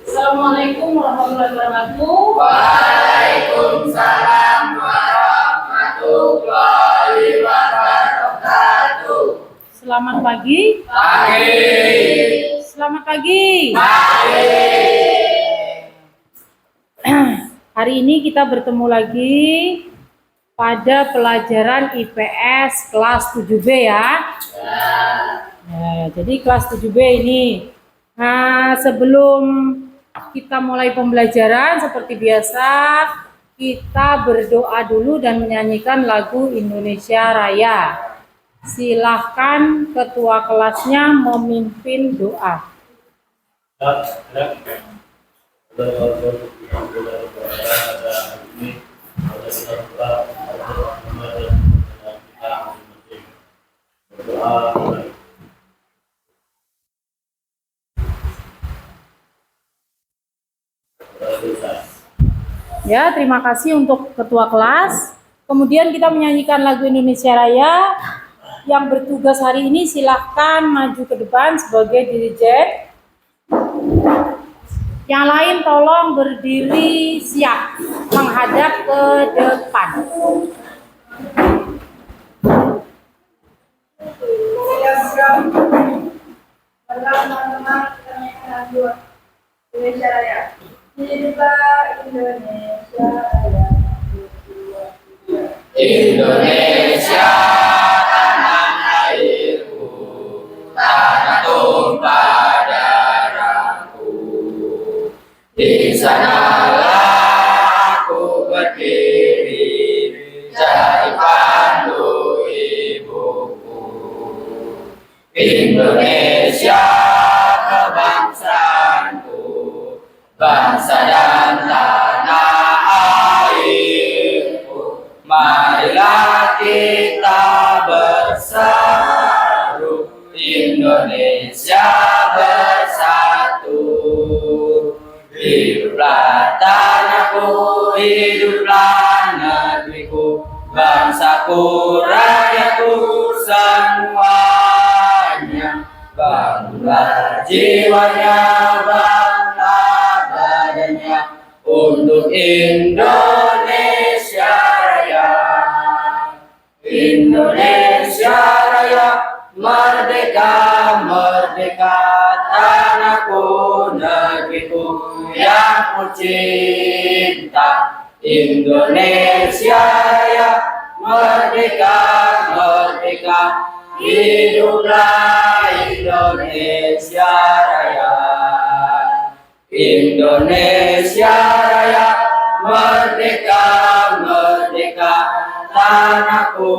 Assalamualaikum warahmatullahi wabarakatuh. Waalaikumsalam warahmatullahi wabarakatuh. Selamat pagi. Pagi. Selamat pagi. Pagi. Hari ini kita bertemu lagi pada pelajaran IPS kelas 7B ya. Jadi kelas 7B ini. Nah, sebelum kita mulai pembelajaran seperti biasa, kita berdoa dulu dan menyanyikan lagu Indonesia Raya. Silahkan ketua kelasnya memimpin doa. Ya, terima kasih untuk ketua kelas. Kemudian kita menyanyikan lagu Indonesia Raya. Yang bertugas hari ini silahkan maju ke depan sebagai dirijen. Yang lain tolong berdiri siap menghadap ke depan. Indonesia Raya. Hiduplah Indonesia Raya. Indonesia tanah airku, tanah tumpah darahku. Di sanalah aku berdiri, jadi pandu ibuku. Indonesia kebangsaanku, bangsa dan tanah airku. Marilah kita bersatu, Indonesia bersatu. Hiduplah tanahku, hiduplah negeriku, bangsaku, rakyatku semuanya. Bangunlah jiwanya, bangunlah badannya untuk Indonesia Raya. Indonesia Raya, merdeka, merdeka, tanahku, negeriku yang ku cinta. Indonesia Raya, merdeka, merdeka, hiduplah Indonesia Raya. Indonesia Raya, merdeka, merdeka, tanahku,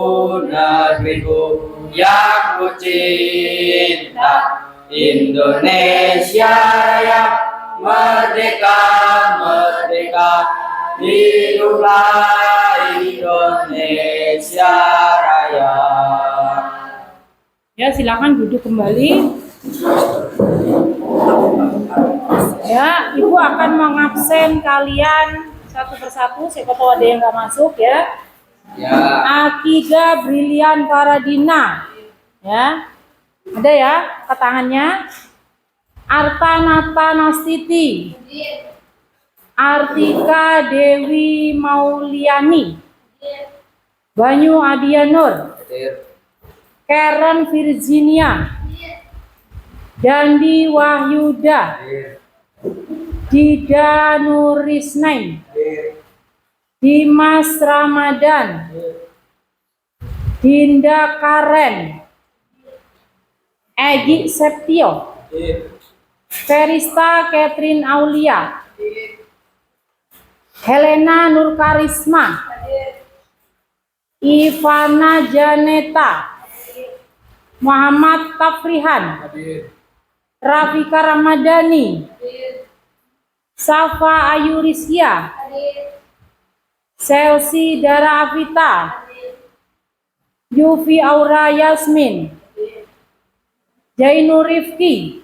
negeriku yang ku cinta. Indonesia Raya, merdeka, merdeka, hiduplah Indonesia Raya. Ya, silakan duduk kembali. Ya, Ibu akan mengabsen kalian satu persatu. Siapa tahu ada yang nggak masuk ya. Ya. Akida Brilian Paradina. Ya, ada ya ketangannya. Artanata Nastiti. Artika Dewi Mauliani. Banyu Adianur. Karen Virginia. Dandi Wahyuda. Dida Nurisnain. Dimas Ramadan. Dinda Karen. Egi Septio. Ferista Catherine Aulia. Helena Nurkarisma. Ivana Janeta. Muhammad Tafrihan. Rafika Ramadhani. Safa Ayurisya. Chelsea Dara Afita. Yufi Aura Yasmin. Jainur Rifki.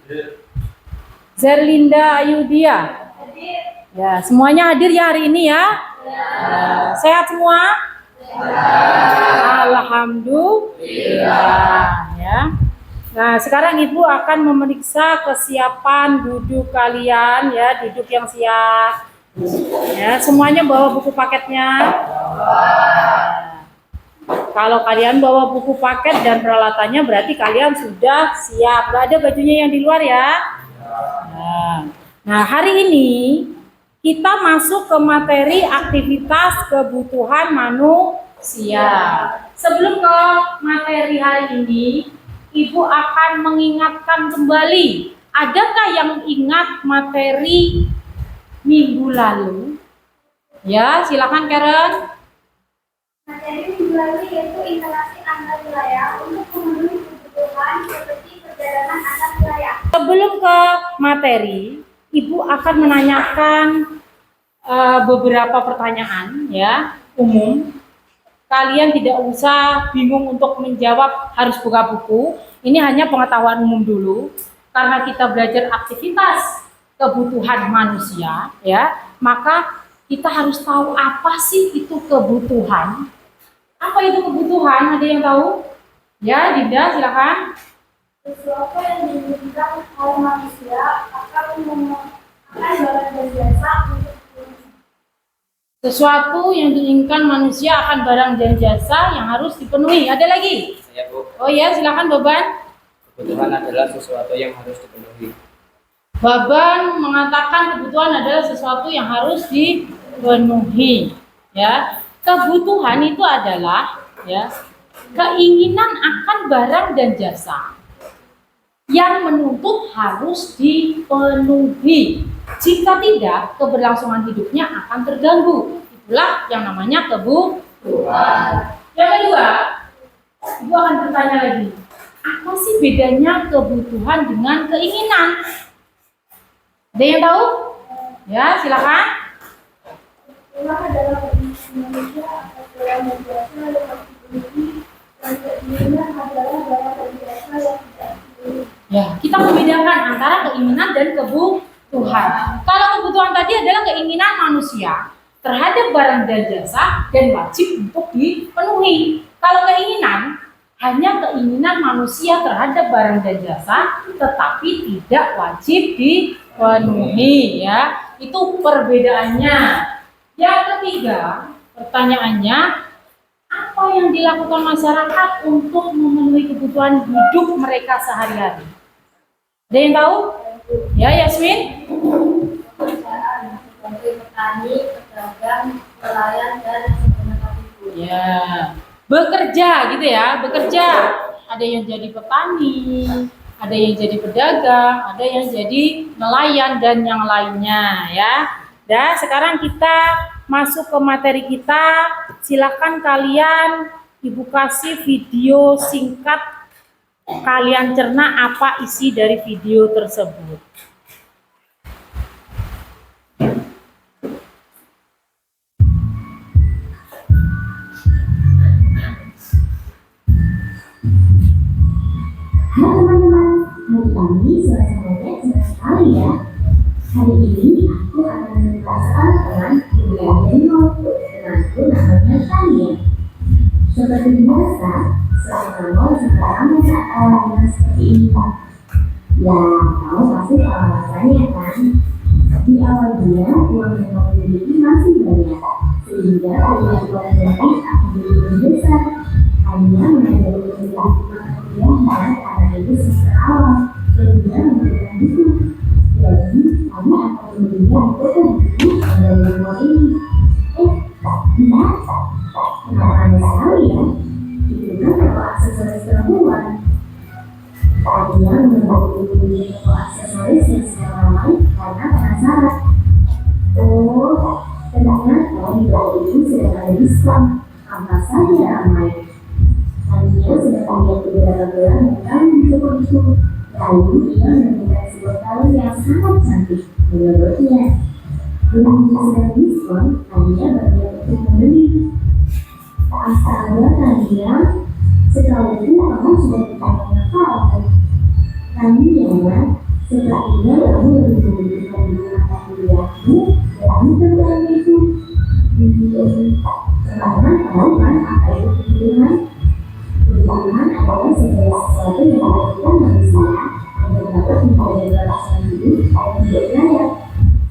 Zerlinda Ayudia. Ya, semuanya hadir ya hari ini ya. Sehat semua? Alhamdulillah ya. Nah, sekarang Ibu akan memeriksa kesiapan duduk kalian ya, duduk yang siap. Ya, semuanya bawa buku paketnya. Kalau kalian bawa buku paket dan peralatannya berarti kalian sudah siap. Gak ada bajunya yang di luar ya. Nah, hari ini kita masuk ke materi aktivitas kebutuhan manusia. Sebelum ke materi hari ini, Ibu akan mengingatkan kembali. Adakah yang ingat materi minggu lalu? Ya, silakan Karen. Materi minggu lalu yaitu interaksi antar wilayah untuk memenuhi kebutuhan seperti perjalanan antar wilayah. Sebelum ke materi, Ibu akan menanyakan beberapa pertanyaan ya, umum. Kalian tidak usah bingung untuk menjawab harus buka buku. Ini hanya pengetahuan umum dulu. Karena kita belajar aktivitas kebutuhan manusia, ya, maka kita harus tahu apa sih itu kebutuhan. Apa itu kebutuhan? Ada yang tahu? Ya, Dinda, silakan. Sesuatu yang diinginkan oleh manusia akan barang dan jasa untuk Sesuatu yang diinginkan manusia akan barang dan jasa yang harus dipenuhi. Ada lagi? Saya Bu. Oh ya, silakan Baban. Kebutuhan adalah sesuatu yang harus dipenuhi. Baban mengatakan kebutuhan adalah sesuatu yang harus dipenuhi. Ya, kebutuhan itu adalah ya keinginan akan barang dan jasa yang menuntut harus dipenuhi. Jika tidak, keberlangsungan hidupnya akan terganggu. Itulah yang namanya kebutuhan. Yang kedua, Ibu akan bertanya lagi, apa sih bedanya kebutuhan dengan keinginan? Ada yang tahu? Ya, silakan. kebutuhan adalah keinginan manusia atas barang dan jasa yang harus dipenuhi dan keinginan adalah barang dan jasa yang tidak dipenuhi. Ya, kita membedakan antara keinginan dan kebutuhan. Kalau kebutuhan tadi adalah keinginan manusia terhadap barang dan jasa dan wajib untuk dipenuhi. Kalau keinginan hanya keinginan manusia terhadap barang dan jasa tetapi tidak wajib dipenuhi ya. Itu perbedaannya. Yang ketiga, pertanyaannya, apa yang dilakukan masyarakat untuk memenuhi kebutuhan hidup mereka sehari-hari? Ada yang tahu? Ya, Yasmin? Pekerjaan sebagai petani, pedagang, nelayan, dan penegak hukum. Ya, bekerja gitu ya, bekerja. Ada yang jadi petani, ada yang jadi pedagang, ada yang jadi nelayan dan yang lainnya ya. Dan sekarang kita masuk ke materi kita. Silakan kalian Ibu kasih video singkat, kalian cerna apa isi dari video tersebut. Halo teman-teman, hari ini suasananya senang sekali ya. Hari ini aku akan meminta seorang teman di wilayah Demo. Temanku namanya Tania. Seperti biasa, seorang teman sekarang saat awalnya seperti ini. Ya, kamu pasti tahu alasannya kan? Di awal dia, uang yang kamu miliki masih banyak, sehingga pilihan uang lebih akan lebih besar. Hanya menjadi pilihan kuliah karena itu semester awal dan dia memberikan buku. Jadi, kamu akan memberikan buku dari uang ini. Tidak, kenapa Anda tahu ya? Itu kan toko aksesoris perempuan. Dia membeli toko aksesoris yang sedang ramai karena penasaran. Oh, ternyata di toko itu sedang ada diskon. Apa saja ramai. Tadinya sedang melihat beberapa gelang yang di toko itu. Lalu ia menemukan sebuah kalung yang sangat cantik. Menurutnya, belum sedang diskon, Tania berniat untuk membeli. Astaga Tania, setahuku kamu sudah bertanya kalung. Tania, sepertinya kamu lebih membutuhkan mata kuliahmu dari tentang itu. Sekarang tahu kan apa itu kebutuhan? Kebutuhan adalah segala sesuatu satu yang dilakukan manusia agar dapat menjaga kelangsungan hidup yang tidak layak.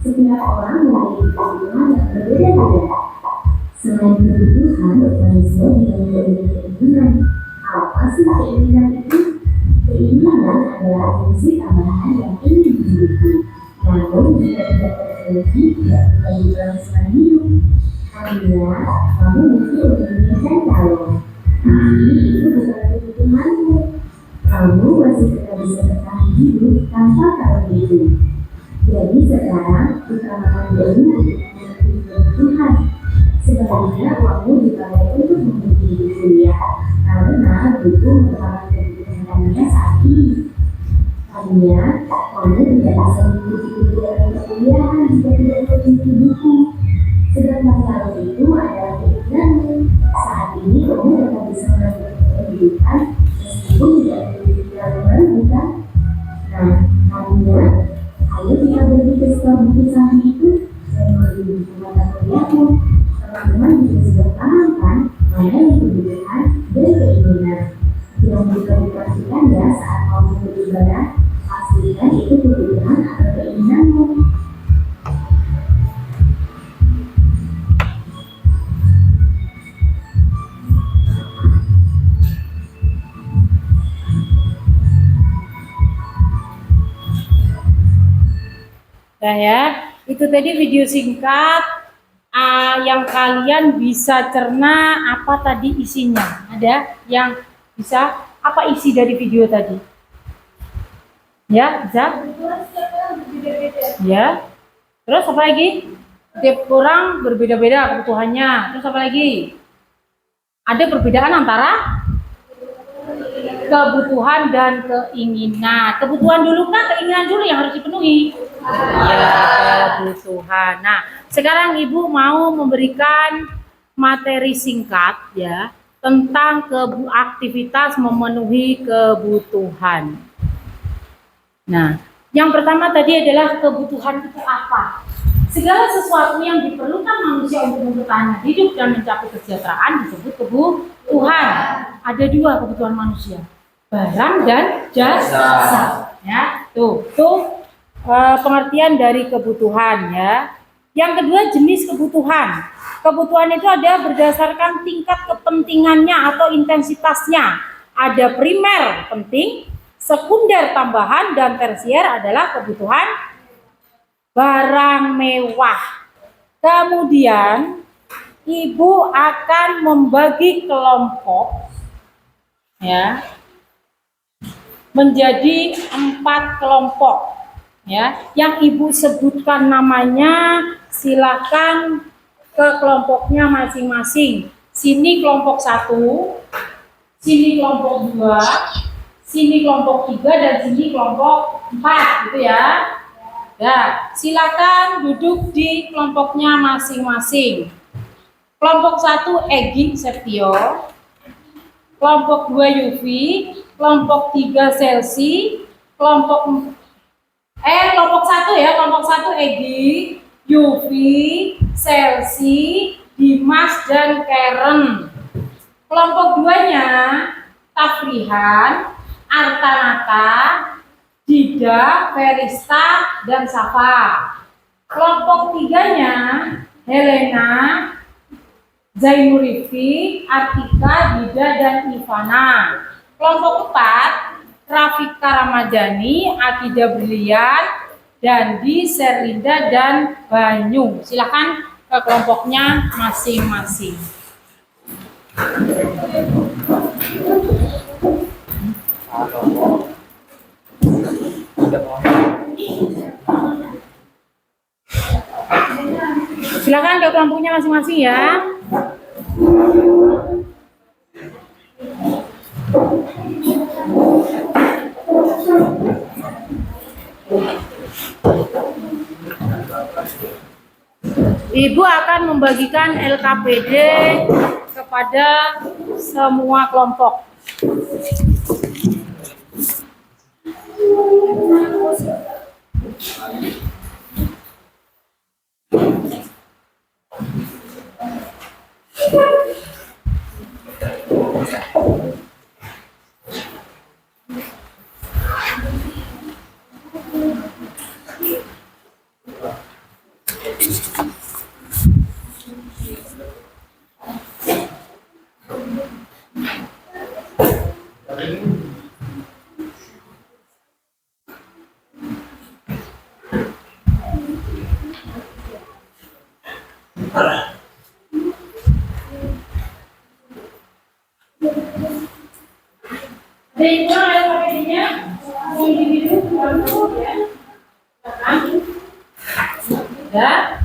Setiap orang memiliki kebutuhan yang berbeda-beda. Selain kebutuhan, manusia juga memiliki keinginan. Apa sih keinginan itu? Keinginan adalah fungsi tambahan yang ingin dimiliki. Namun jika tidak terpenuhi, tidak menjadi kelangsungan hidup. Karena kamu mungkin menginginkan calon, tapi itu bukan kebutuhanmu. Kamu masih tetap bisa bertahan hidup tanpa calon itu. Jadi sekarang utamakan dulu kebutuhan. Sebenarnya uangmu dipakai untuk memiliki kuliah karena butuh merupakan kebutuhan kamu saat ini. Artinya, kamu tidak bisa mengikuti kebutuhan perkuliahan jika tidak memiliki buku. Sedangkan calon itu adalah keinginanmu. Saat ini kamu tetap bisa melanjutkan pendidikan meskipun tidak memiliki calon baru, bukan? Nah, artinya ayo kita pergi ke sekolah buku samping itu dan membeli buku mata kuliahmu. Teman-teman juga sudah paham kan mana yang kebutuhan dan keinginan. Yang bisa dipastikan ya saat mau membeli barang, pastikan itu kebutuhan atau keinginanmu. Nah ya, itu tadi video singkat yang kalian bisa cerna apa tadi isinya. Ada yang bisa apa isi dari video tadi? Ya, bisa? Ya. Terus apa lagi? Setiap orang berbeda-beda kebutuhannya. Terus apa lagi? Ada perbedaan antara kebutuhan dan keinginan. Kebutuhan dulu kan, keinginan dulu yang harus dipenuhi. Ya, kebutuhan. Nah, sekarang Ibu mau memberikan materi singkat ya tentang aktivitas memenuhi kebutuhan. Nah, yang pertama tadi adalah kebutuhan itu apa? Segala sesuatu yang diperlukan manusia untuk bertahan hidup dan mencapai kesejahteraan disebut kebutuhan. Ada dua kebutuhan manusia, barang dan jasa. Ya, tuh pengertian dari kebutuhan ya. Yang kedua jenis kebutuhan. Kebutuhan itu ada berdasarkan tingkat kepentingannya atau intensitasnya. Ada primer penting, sekunder tambahan, dan tersier adalah kebutuhan barang mewah. Kemudian Ibu akan membagi kelompok ya menjadi 4 kelompok. Ya, yang Ibu sebutkan namanya, silakan ke kelompoknya masing-masing. Sini kelompok 1, sini kelompok 2, sini kelompok 3, dan sini kelompok 4, gitu ya. Ya, silakan duduk di kelompoknya masing-masing. Kelompok 1 Egi Septio, kelompok 2 Yufi, kelompok 3 Selsi, kelompok 1 ya, kelompok 1 Egi, Yufi, Selsi, Dimas, dan Karen. Kelompok 2-nya Tafrihan, Artanata, Dida, Ferista, dan Safa. Kelompok 3-nya Helena, Zainurifi, Artika, Dida, dan Ivana. Kelompok 4 Rafika Ramadhani, Akida Brilian, Dandi, Serlinda, dan Banyu. Silakan ke kelompoknya masing-masing. Silakan ke kelompoknya masing-masing ya. Ibu akan membagikan LKPD kepada semua kelompok. Ada yang kurang LKPD-nya? Individu kelompok ya. Ya.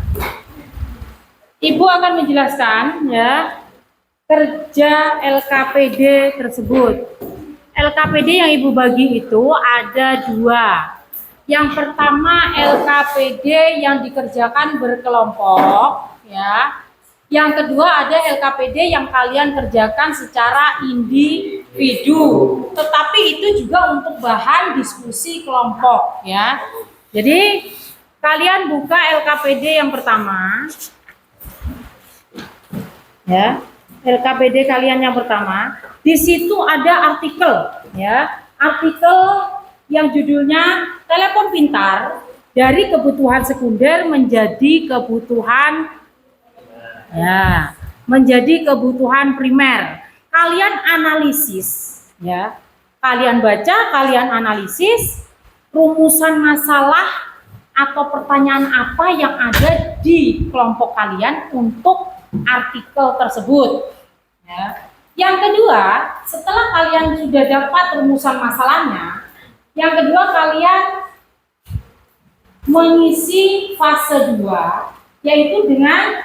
Ibu akan menjelaskan ya kerja LKPD tersebut. LKPD yang Ibu bagi itu ada dua. Yang pertama LKPD yang dikerjakan berkelompok ya. Yang kedua ada LKPD yang kalian kerjakan secara individu. Tetapi itu juga untuk bahan diskusi kelompok ya. Jadi kalian buka LKPD yang pertama. Ya. LKPD kalian yang pertama, di situ ada artikel ya. Artikel yang judulnya telepon pintar dari kebutuhan sekunder menjadi kebutuhan ya, menjadi kebutuhan primer. Kalian analisis ya. Kalian baca, kalian analisis rumusan masalah atau pertanyaan apa yang ada di kelompok kalian untuk artikel tersebut ya. Yang kedua, setelah kalian sudah dapat rumusan masalahnya, yang kedua kalian mengisi fase 2 yaitu dengan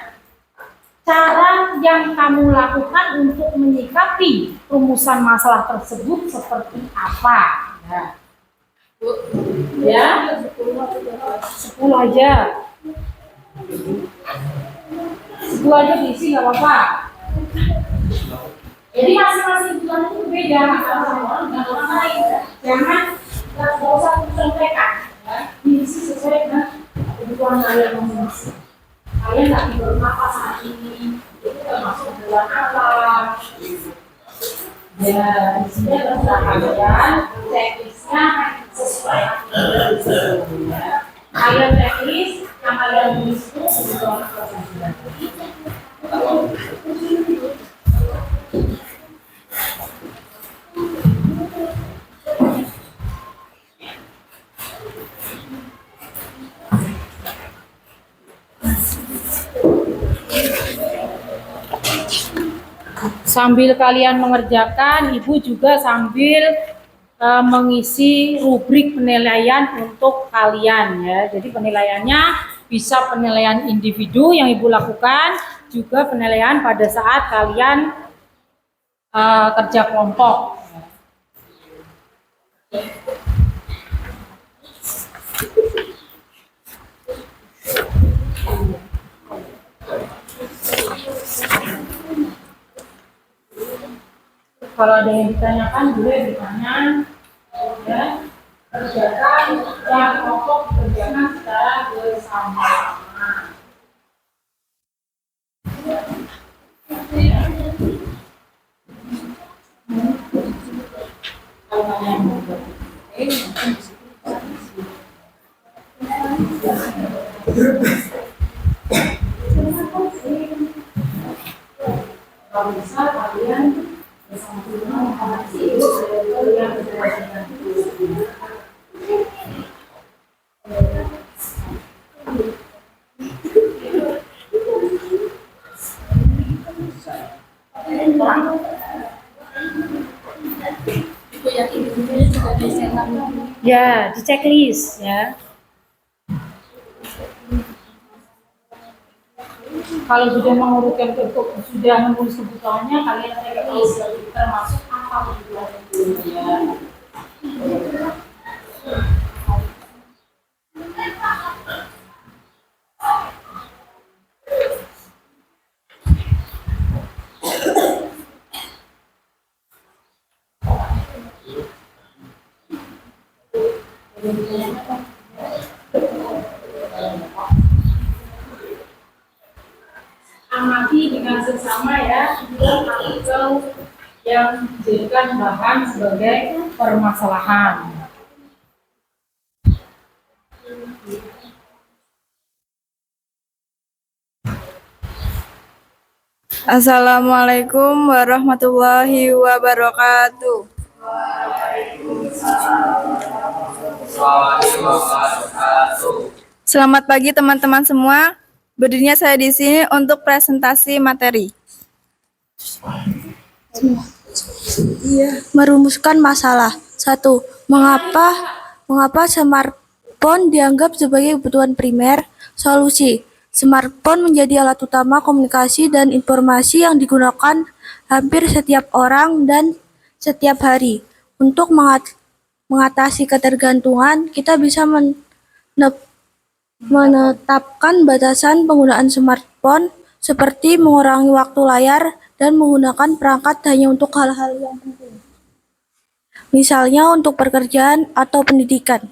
cara yang kamu lakukan untuk menyikapi rumusan masalah tersebut seperti apa ya. Ya, 10 aja. 10 aja diisi nggak apa-apa. Jadi masing-masing kebutuhan itu berbeda sama orang dengan orang lain. Jangan nggak usah disampaikan. Diisi sesuai dengan kebutuhan kalian masing-masing. Kalian nggak tidur apa saat ini? Itu termasuk bulan apa? Ya, di sini terserah kalian. Teknisnya sesuai aktivitas. Kalian teknis yang kalian tulis itu kebutuhan kebutuhan. Sambil kalian mengerjakan, Ibu juga sambil mengisi rubrik penilaian untuk kalian ya. Jadi penilaiannya bisa penilaian individu yang Ibu lakukan, juga penilaian pada saat kalian kerja kelompok. Kalau ada yang ditanyakan, boleh ditanya ya. Kerjakan yang kelompok dikerjakan secara bersama. Kalau bisa kalian bersama-sama menghadapi yang berkaitan dengan ya, di checklist ya. Kalau sudah mengurutkan sudah menulis kebutuhannya, kalian checklist termasuk apa kebutuhan itu ya. Amati dengan sesama ya artikel yang dijadikan bahan sebagai permasalahan. Assalamualaikum warahmatullahi wabarakatuh. Selamat pagi teman-teman semua. Berdirinya saya di sini untuk presentasi materi. Merumuskan masalah. 1. Mengapa smartphone dianggap sebagai kebutuhan primer? Solusi. Smartphone menjadi alat utama komunikasi dan informasi yang digunakan hampir setiap orang dan setiap hari. Untuk mengatasi ketergantungan, kita bisa menetapkan batasan penggunaan smartphone seperti mengurangi waktu layar dan menggunakan perangkat hanya untuk hal-hal yang penting. Misalnya untuk pekerjaan atau pendidikan.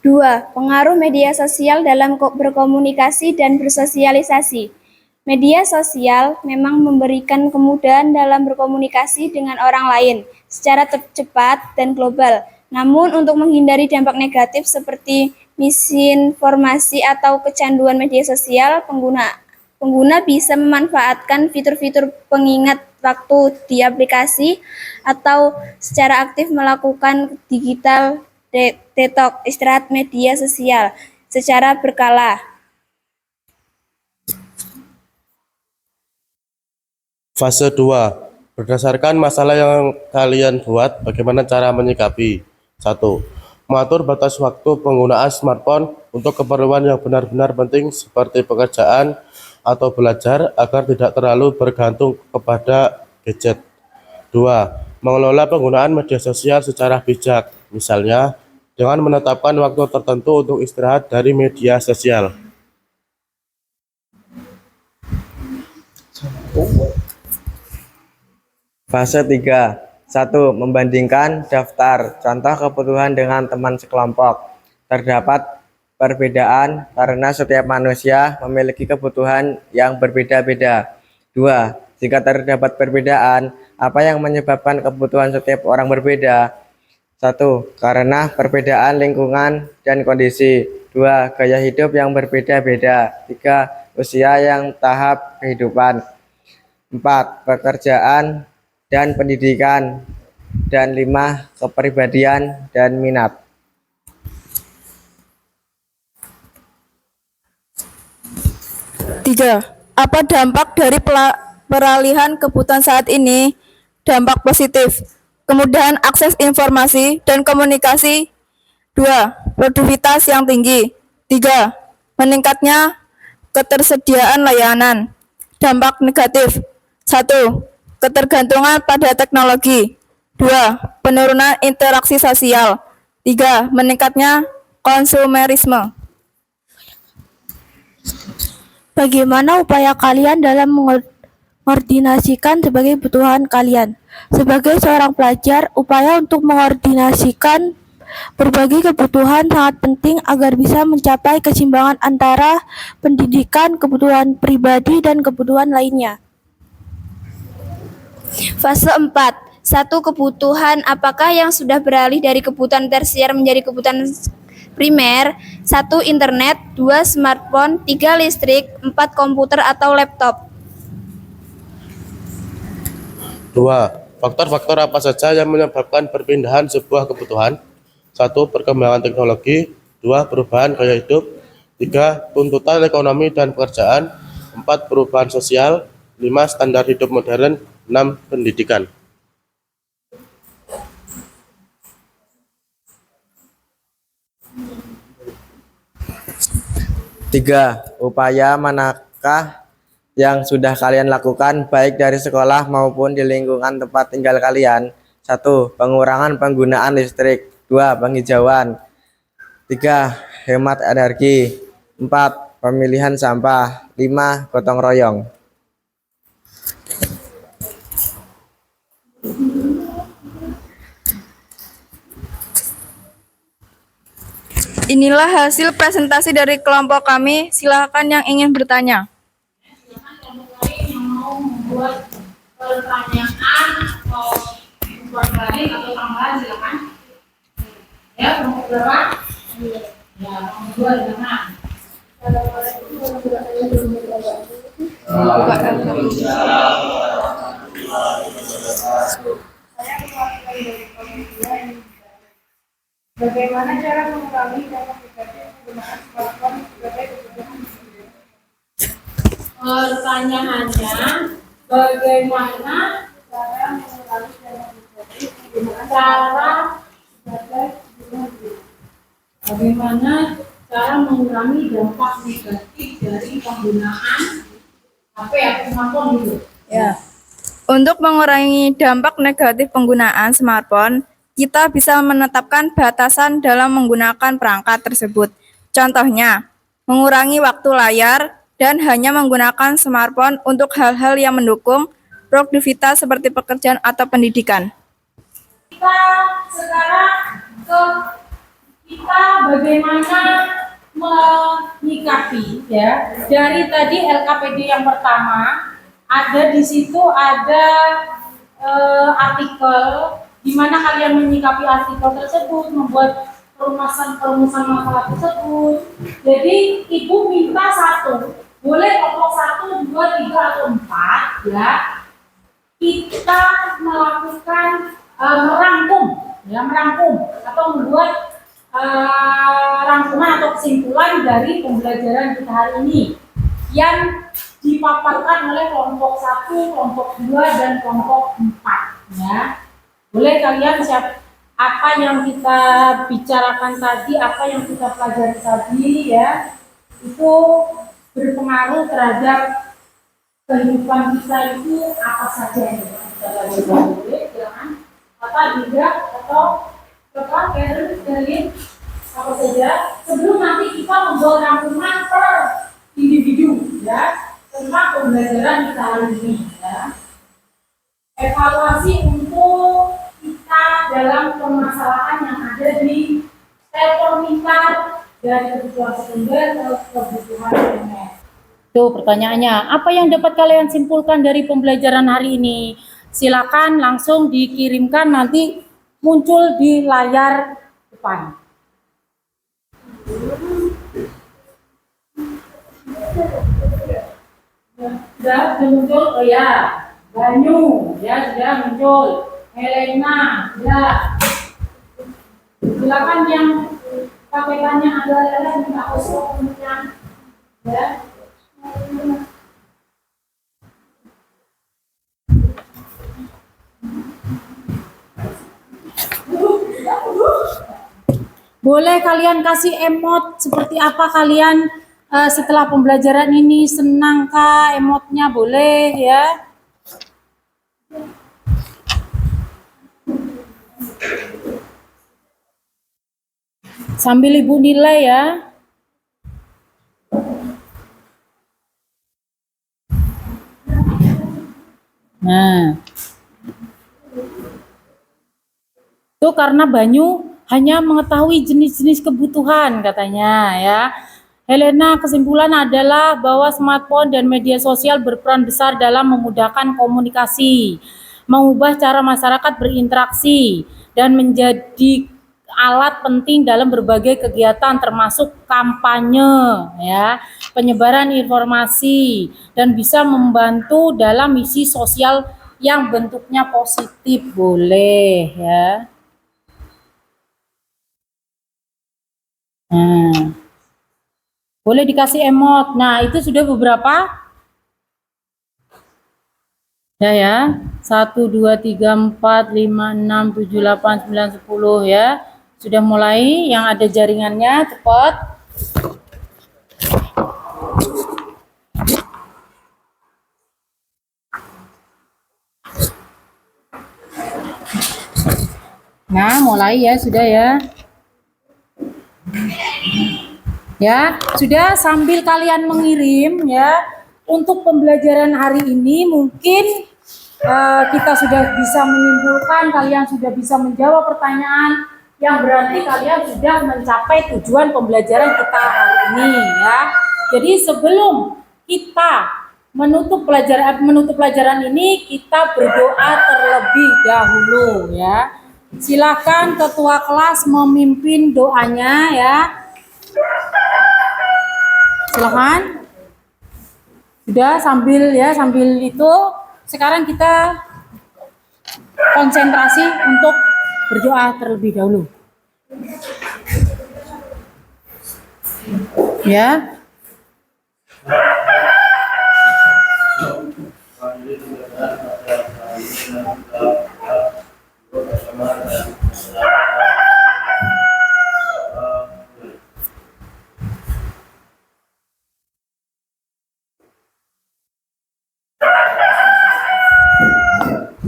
2. Pengaruh media sosial dalam berkomunikasi dan bersosialisasi. Media sosial memang memberikan kemudahan dalam berkomunikasi dengan orang lain secara cepat dan global. Namun untuk menghindari dampak negatif seperti misinformasi atau kecanduan media sosial, pengguna bisa memanfaatkan fitur-fitur pengingat waktu di aplikasi atau secara aktif melakukan digital detox, istirahat media sosial secara berkala. Fase 2. Berdasarkan masalah yang kalian buat, bagaimana cara menyikapi? 1. Mengatur batas waktu penggunaan smartphone untuk keperluan yang benar-benar penting seperti pekerjaan atau belajar agar tidak terlalu bergantung kepada gadget. 2. Mengelola penggunaan media sosial secara bijak, misalnya dengan menetapkan waktu tertentu untuk istirahat dari media sosial. Fase 3. 1. Membandingkan daftar contoh kebutuhan dengan teman sekelompok. Terdapat perbedaan karena setiap manusia memiliki kebutuhan yang berbeda-beda. 2. Jika terdapat perbedaan, apa yang menyebabkan kebutuhan setiap orang berbeda? 1. Karena perbedaan lingkungan dan kondisi. 2. Gaya hidup yang berbeda-beda. 3. Usia yang tahap kehidupan. 4. Pekerjaan dan pendidikan. Dan 5. Kepribadian dan minat. Tiga. Apa dampak dari peralihan kebutuhan saat ini? Dampak positif. Kemudahan akses informasi dan komunikasi. 2. Produktivitas yang tinggi. 3. Meningkatnya ketersediaan layanan. Dampak negatif. 1. Ketergantungan pada teknologi. 2. Penurunan interaksi sosial. 3. Meningkatnya konsumerisme. Bagaimana upaya kalian dalam mengordinasikan sebagai kebutuhan kalian? Sebagai seorang pelajar, upaya untuk mengordinasikan berbagai kebutuhan sangat penting agar bisa mencapai keseimbangan antara pendidikan, kebutuhan pribadi, dan kebutuhan lainnya. Fase 4. 1. Kebutuhan apakah yang sudah beralih dari kebutuhan tersier menjadi kebutuhan primer? 1. Internet. 2. Smartphone. 3. Listrik. 4. Komputer atau laptop. 2. Faktor-faktor apa saja yang menyebabkan perpindahan sebuah kebutuhan? 1. Perkembangan teknologi. 2. Perubahan gaya hidup. 3. Tuntutan ekonomi dan pekerjaan. 4. Perubahan sosial. 5. Standar hidup modern. 6. Pendidikan. 3. Upaya manakah yang sudah kalian lakukan baik dari sekolah maupun di lingkungan tempat tinggal kalian? 1. Pengurangan penggunaan listrik. 2. Penghijauan. 3. Hemat energi. 4. Pemilihan sampah. 5. Gotong royong. Inilah hasil presentasi dari kelompok kami. Silakan yang ingin bertanya. Silakan kelompok lain yang mau membuat pertanyaan atau membuat balik atau tambahan, silakan. Ya, kelompok berapa? Ya, kelompok 2 silakan. Assalamualaikum warahmatullahi wabarakatuh. Bagaimana cara mengurangi dampak negatif penggunaan smartphone sebagai kebutuhan? Pertanyaannya, bagaimana cara mengurangi dampak negatif penggunaan bagaimana cara mengurangi dampak negatif dari penggunaan HP atau smartphone gitu? Ya. Untuk mengurangi dampak negatif penggunaan smartphone, kita bisa menetapkan batasan dalam menggunakan perangkat tersebut. Contohnya, mengurangi waktu layar dan hanya menggunakan smartphone untuk hal-hal yang mendukung produktivitas seperti pekerjaan atau pendidikan. Kita sekarang kita bagaimana menyikapi ya dari tadi LKPD yang pertama ada di situ ada artikel di mana kalian menyikapi artikel tersebut membuat perumusan masalah tersebut. Jadi ibu minta satu, boleh kelompok 1, 2, 3 atau 4 ya. Kita melakukan merangkum atau membuat rangkuman atau kesimpulan dari pembelajaran kita hari ini yang dipaparkan oleh kelompok 1, kelompok 2, dan kelompok 4 ya. Boleh kalian apa yang kita bicarakan tadi, apa yang kita pelajari tadi ya, itu berpengaruh terhadap kehidupan kita itu apa saja yang kita pelajari. Boleh jangan apa tidak atau apa Karen apa saja sebelum nanti kita membuat rangkuman per individu ya tentang pembelajaran kita hari ini ya. Evaluasi untuk kita dalam permasalahan yang ada di telepon pintar dari kebutuhan sekunder ke kebutuhan primer. Tuh pertanyaannya, apa yang dapat kalian simpulkan dari pembelajaran hari ini? Silakan langsung dikirimkan nanti muncul di layar depan. Sudah muncul, oh ya, Banyu, ya sudah muncul, Helena, ya. Silakan yang KPK-nya ada minta usulnya, ya. Boleh kalian kasih emot seperti apa kalian setelah pembelajaran ini, senang kah emotnya, boleh ya. Sambil ibu nilai ya. Nah, itu karena Banyu hanya mengetahui jenis-jenis kebutuhan katanya ya. Helena, kesimpulan adalah bahwa smartphone dan media sosial berperan besar dalam memudahkan komunikasi, mengubah cara masyarakat berinteraksi, dan menjadi alat penting dalam berbagai kegiatan termasuk kampanye, ya, penyebaran informasi, dan bisa membantu dalam misi sosial yang bentuknya positif, boleh ya. Nah, boleh dikasih emot. Nah, itu sudah beberapa. Ya. 1, 2, 3, 4, 5, 6, 7, 8, 9, 10 ya. Sudah mulai yang ada jaringannya, cepat. Nah, mulai ya, sudah ya. Ya, sudah sambil kalian mengirim ya. Untuk pembelajaran hari ini mungkin kita sudah bisa menyimpulkan, kalian sudah bisa menjawab pertanyaan yang berarti kalian sudah mencapai tujuan pembelajaran kita hari ini ya. Jadi sebelum kita menutup pelajaran ini, kita berdoa terlebih dahulu ya. Silakan ketua kelas memimpin doanya ya. Silakan. Sudah sambil itu sekarang kita konsentrasi untuk berdoa terlebih dahulu. Ya.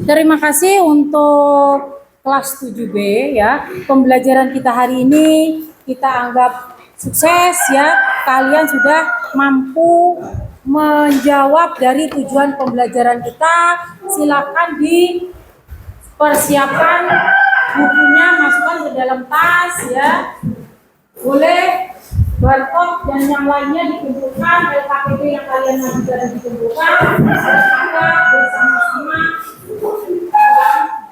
Terima kasih untuk kelas 7B ya. Pembelajaran kita hari ini kita anggap sukses ya. Kalian sudah mampu menjawab dari tujuan pembelajaran kita. Silakan dipersiapkan bukunya, masukkan ke dalam tas ya. Boleh barcode dan yang lainnya dikumpulkan, LKPP yang kalian juga dikumpulkan. Kita bersama-sama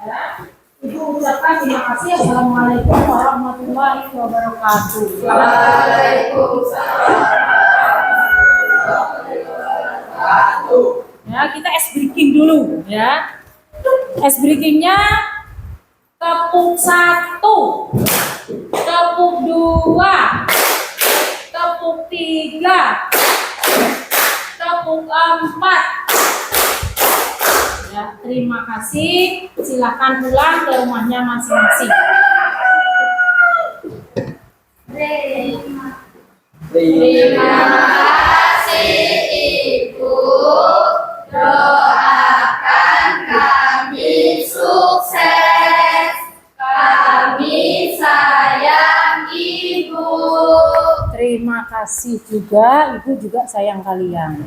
ya. Ibu ucapkan terima kasih. Assalamualaikum warahmatullahi wabarakatuh. Waalaikumsalam. Ya, kita ice breaking dulu ya. Ice breakingnya tepuk 1, tepuk 2, tepuk 3, tepuk 4. Ya, terima kasih. Silakan pulang ke rumahnya masing-masing. Terima kasih Ibu, doakan kami sukses, kami sayang Ibu. Terima kasih juga, Ibu juga sayang kalian.